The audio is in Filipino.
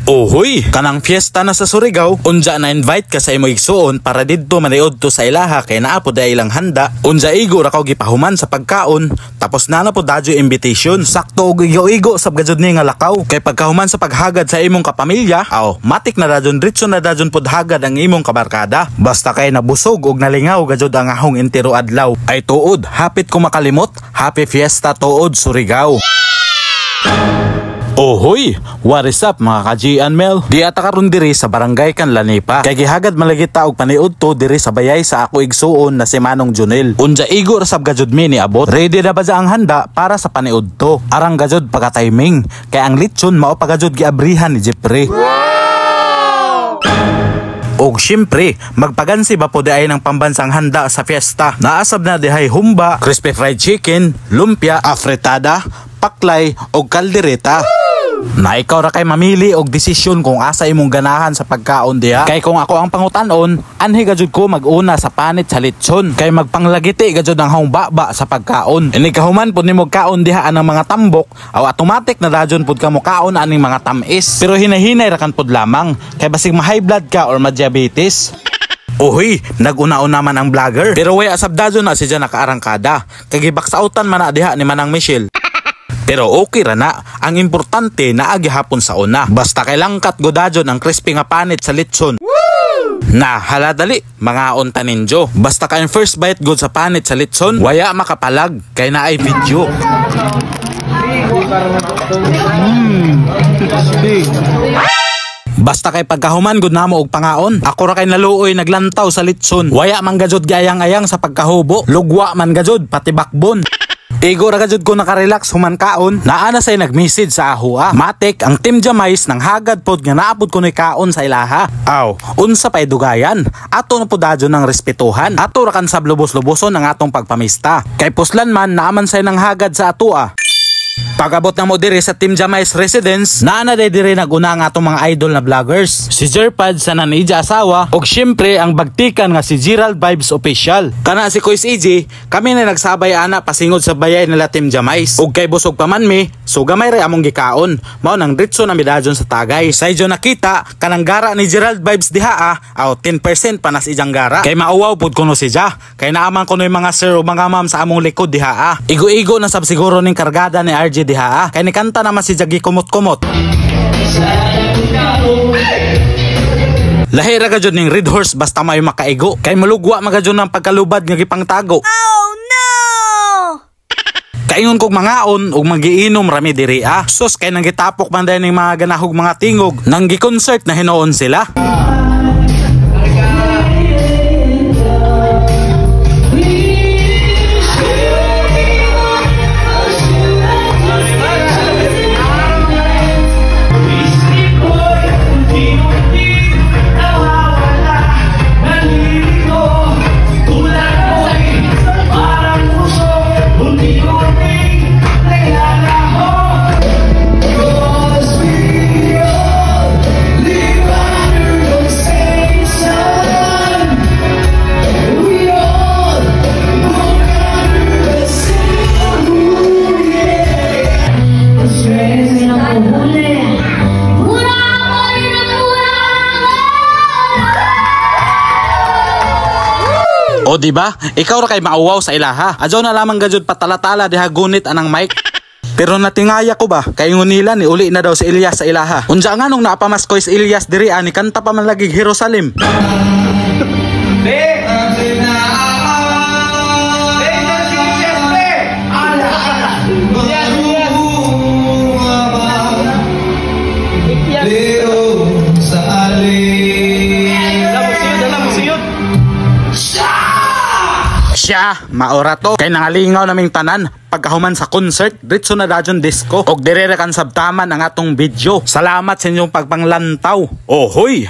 Ohoy, kanang fiesta na sa Surigao, unja na invite ka sa imo igsuon para didto maniud to sa ilaha kay naa pod ilang handa. Unja igo ra kaw gipahuman sa pagkaon, tapos na pod dadyo invitation. Sakto og igo sab gajud ni nga lakaw. Kay pagkahuman sa paghagad sa imong kapamilya, matik na dadyon ritso na dadyon pod hagad ang imong kabarkada. Basta kay nabusog og nalingaw gajud ang ahong entero adlaw. Ay tuod, hapit ko makalimot, happy fiesta tuod Surigao. Ohoy, what is up mga ka-Gian Mel? Di ata karon diri sa barangay Kanlanipa. Kay gihagad malagita og paniud to diri sa bayay sa ako igsuon na si Manong Junel. Unja igo ra sab gajud mi ni abot. Ready na ba ang handa para sa paniud to? Arang gajud pagka timing. Kay ang lechon mao pa gajud giabrihan ni Jeffrey. Og syempre, magpagansi ba po diay ng pambansang handa sa fiesta. Naasab na dihay humba, crispy fried chicken, lumpia, afritada, paklay og kaldereta. Na ikaw ra kay mamili og desisyon kung asa imong ganahan sa pagkaon diha. Kay kung ako ang pangutanon, anhi gajud ko mag-una sa panit sa lechon. Kay magpanglagiti gajud ang haumbaba sa pagkaon. Ini kahuman pud nimo kaon diha anang mga tambok, aw automatic na dajon pud kamo kaon aning mga tamis. Pero hinahinay ra kan pud lamang kay basig ma-high blood ka or ma-diabetes. Ohoy, nag-una-una man ang vlogger. Pero way asab dajon na siya nakaarangkada. Kay gibaksautan man na diha ni Manang Michelle. Pero okay ra na, ang importante na agi hapon sa una. Basta kay langkat godajon ang crispy nga panit sa lechon. Na haladali, mga unta ninjo. Basta kay first bite good sa panit sa lechon, waya makapalag kay naay video. Basta kay pagkahuman gud namo og pangaon, ako ra kay naluoy naglantaw sa lechon. Waya man gajud gayang-ayang sa pagkahubo, lugwa man gajud pati bakbon. Igo ra gajud ko nakarelax human kaon. Naana say nag-message sa ahua. Matik ang Team Jamais nang hagad pod nga naapod ko ni kaon sa ilaha. Unsa pay dugayan? Ato na pod dadyon ng respetuhan. Ato ra kan sab lubos-luboson ang atong pagpamista. Kay puslan man naaman say nang hagad sa atoa. Pagabot na mo diri sa Team Jamais residence, naana diri naguna nga atong mga idol na vloggers. Si Jerpad sa nanija asawa, og syempre ang bagtikan nga si Gerald Vibes Official. Kana si Kuis EJ, kami na nagsabay ana pasingod sa bayay nila Team Jamais. Og kay busog pa man mi, so gamay ra among gikaon. Mao nang ditso na midadyon sa tagay. Sa idyo nakita kanang gara ni Gerald Vibes diha 10% pa nas ijang gara. Kay mauwaw pud kuno si Ja. Kay naaman kuno yung mga sir o mga ma'am sa among likod diha. Igo-igo na sab siguro ning kargada ni RJ diha. Kay ni kanta naman si Jagi kumot-kumot. Lahi ra gajud ning Red Horse basta may makaigo. Kay malugwa magajud ng pagkalubad nga gipangtago. Oh no! Kaingon kog mangaon ug magiinom rami diri Sus kay nang gitapok man dayon ning mga ganahog mga tingog nang gi-concert na hinuon sila. O diba? Ikaw ra kay mauwaw sa ilaha. Adyo na lamang gajud patalatala diha gunit anang mic. Pero natingaya ko ba kay ngunila ni uli na daw si Elias sa ilaha. Unsa nga nung naapamaskoy si Elias diri ani kanta pa man lagi Jerusalem. Siya, maora to. Kay nangalingaw naming tanan. Pagkahuman sa concert, ditso na dajon disco. Og dire kan sabtaman ang atong video. Salamat sa inyong pagpanglantaw. Ohoy!